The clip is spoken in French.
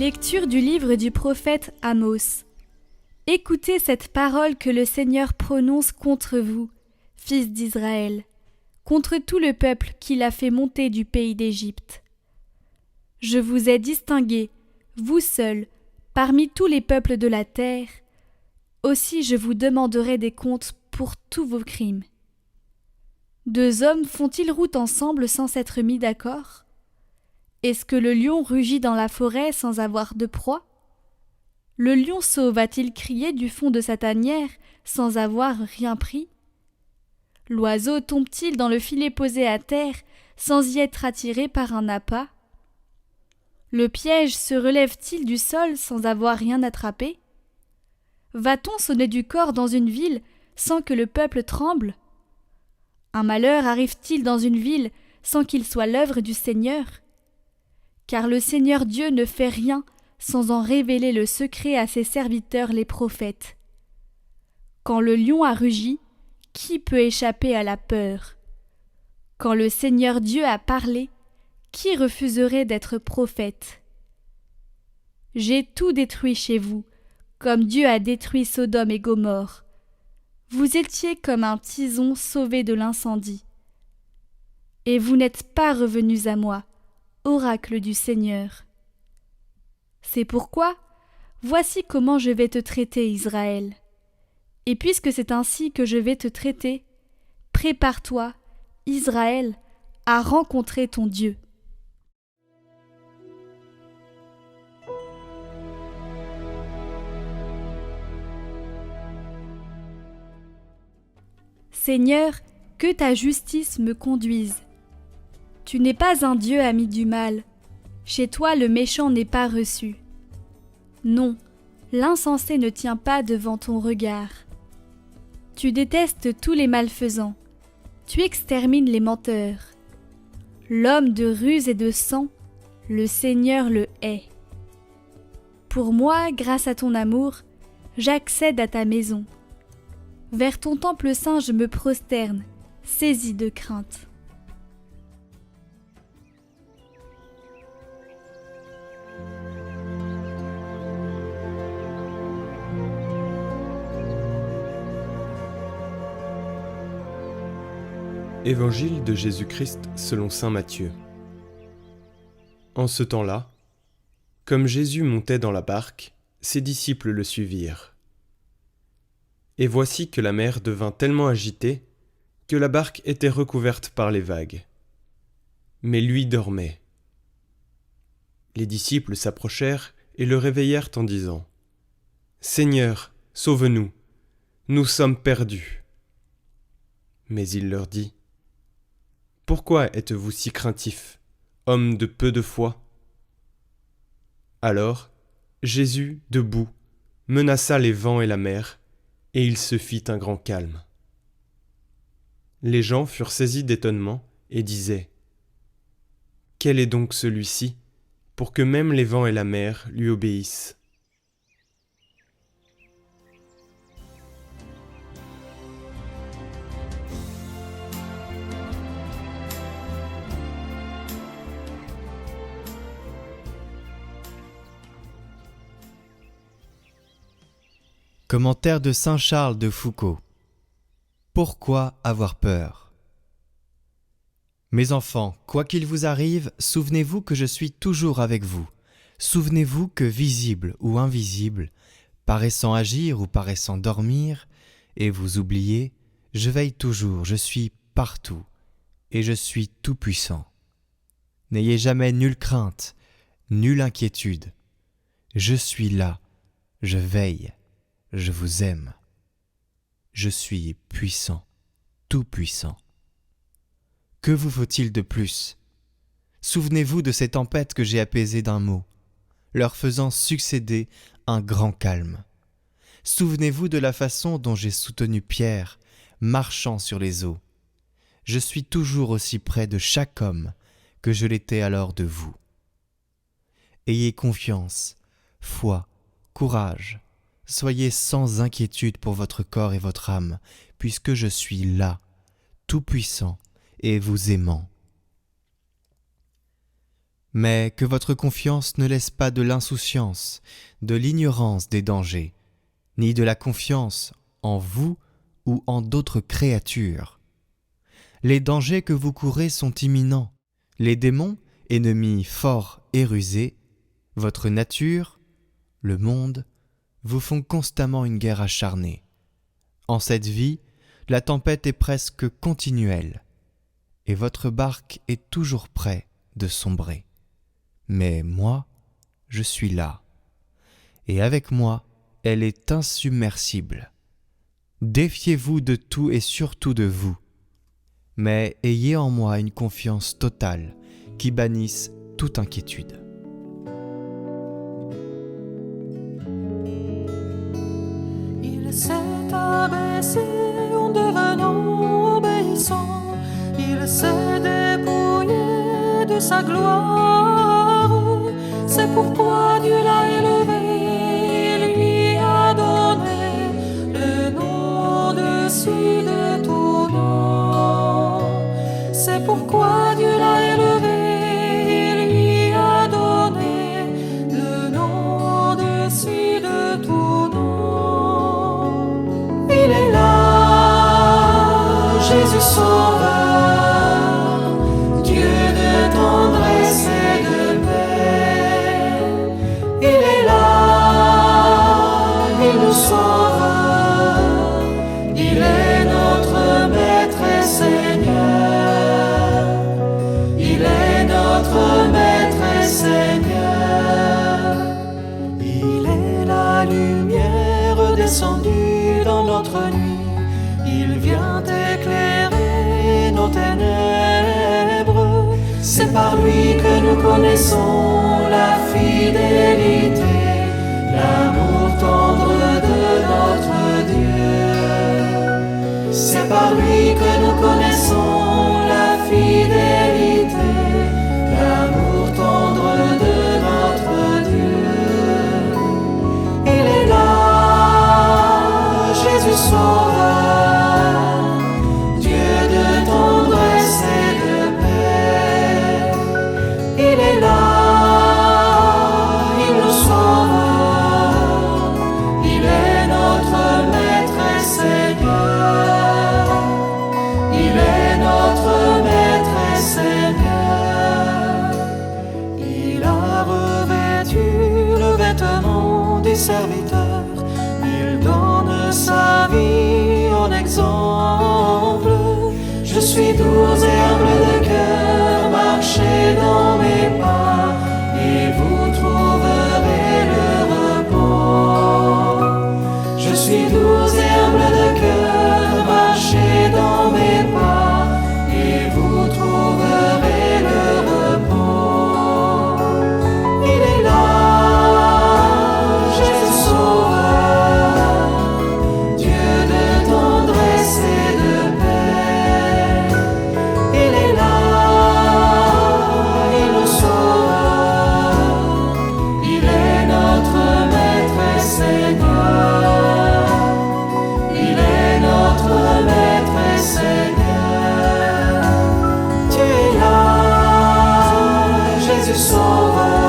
Lecture du livre du prophète Amos. Écoutez cette parole que le Seigneur prononce contre vous, fils d'Israël, contre tout le peuple qu'il a fait monter du pays d'Égypte. Je vous ai distingués, vous seuls, parmi tous les peuples de la terre. Aussi je vous demanderai des comptes pour tous vos crimes. Deux hommes font-ils route ensemble sans s'être mis d'accord ? Est-ce que le lion rugit dans la forêt sans avoir de proie ? Le lionceau va-t-il crier du fond de sa tanière sans avoir rien pris ? L'oiseau tombe-t-il dans le filet posé à terre sans y être attiré par un appât ? Le piège se relève-t-il du sol sans avoir rien attrapé ? Va-t-on sonner du cor dans une ville sans que le peuple tremble ? Un malheur arrive-t-il dans une ville sans qu'il soit l'œuvre du Seigneur ? Car le Seigneur Dieu ne fait rien sans en révéler le secret à ses serviteurs les prophètes. Quand le lion a rugi, qui peut échapper à la peur ? Quand le Seigneur Dieu a parlé, qui refuserait d'être prophète ? J'ai tout détruit chez vous, comme Dieu a détruit Sodome et Gomorrhe. Vous étiez comme un tison sauvé de l'incendie. Et vous n'êtes pas revenus à moi, oracle du Seigneur. C'est pourquoi, voici comment je vais te traiter, Israël. Et puisque c'est ainsi que je vais te traiter, prépare-toi, Israël, à rencontrer ton Dieu. Seigneur, que ta justice me conduise. Tu n'es pas un Dieu ami du mal. Chez toi le méchant n'est pas reçu. Non, l'insensé ne tient pas devant ton regard. Tu détestes tous les malfaisants. Tu extermines les menteurs. L'homme de ruse et de sang, le Seigneur le hait. Pour moi, grâce à ton amour, j'accède à ta maison. Vers ton temple saint je me prosterne, saisi de crainte. Évangile de Jésus-Christ selon saint Matthieu. En ce temps-là, comme Jésus montait dans la barque, ses disciples le suivirent. Et voici que la mer devint tellement agitée que la barque était recouverte par les vagues. Mais lui dormait. Les disciples s'approchèrent et le réveillèrent en disant : « Seigneur, sauve-nous, nous sommes perdus. » Mais il leur dit : « Pourquoi êtes-vous si craintifs, hommes de peu de foi ?» Alors, Jésus, debout, menaça les vents et la mer, et il se fit un grand calme. Les gens furent saisis d'étonnement et disaient : « Quel est donc celui-ci, pour que même les vents et la mer lui obéissent ? » Commentaire de saint Charles de Foucauld. Pourquoi avoir peur ? Mes enfants, quoi qu'il vous arrive, souvenez-vous que je suis toujours avec vous. Souvenez-vous que visible ou invisible, paraissant agir ou paraissant dormir, et vous oubliez, je veille toujours, je suis partout, et je suis tout-puissant. N'ayez jamais nulle crainte, nulle inquiétude. Je suis là, je veille. Je vous aime. Je suis puissant, tout-puissant. Que vous faut-il de plus ? Souvenez-vous de ces tempêtes que j'ai apaisées d'un mot, leur faisant succéder un grand calme. Souvenez-vous de la façon dont j'ai soutenu Pierre, marchant sur les eaux. Je suis toujours aussi près de chaque homme que je l'étais alors de vous. Ayez confiance, foi, courage. Soyez sans inquiétude pour votre corps et votre âme, puisque je suis là, tout-puissant et vous aimant. Mais que votre confiance ne laisse pas de l'insouciance, de l'ignorance des dangers, ni de la confiance en vous ou en d'autres créatures. Les dangers que vous courez sont imminents. Les démons, ennemis forts et rusés, votre nature, le monde, vous font constamment une guerre acharnée. En cette vie, la tempête est presque continuelle, et votre barque est toujours près de sombrer. Mais moi, je suis là, et avec moi, elle est insubmersible. Défiez-vous de tout et surtout de vous, mais ayez en moi une confiance totale qui bannisse toute inquiétude. Il s'est abaissé en devenant obéissant, il s'est dépouillé de sa gloire. C'est pourquoi Dieu l'a élevé et lui a donné le nom au-dessus de tout nom. C'est pourquoi Dieu l'a élevé et lui a donné le nom au-dessus de tout nom. Il est là, Jésus Sauveur, Dieu de tendresse et de paix. Il est là, il nous sauve, il est notre Maître et Seigneur. Il est notre Maître et Seigneur. Il est la lumière descendue dans notre nuit. Il vient éclairer nos ténèbres. C'est par lui que nous connaissons la fidélité, l'amour tendre de notre Dieu. C'est par lui que nous connaissons la fidélité, l'amour tendre de notre Dieu. Il est là, Jésus Sauveur, Dieu de tendresse et de paix. Il est là, il nous sauve, il est notre Maître et Seigneur. Il est notre Maître et Seigneur. Il a revêtu le vêtement du serviteur. Il donne sa vie en exemple. Je suis doux et humble de cœur, marchez dans mes pas, et vous trouverez le repos. Je suis doux et humble de cœur, marchez dans mes pas, et vous trouverez le repos. Il est là, Jésus Sauveur, Dieu de tendresse et de paix. Il est là, il nous sauve, il est notre Maître et Seigneur. Il est notre Maître et Seigneur. Tu es là, Jésus Sauveur.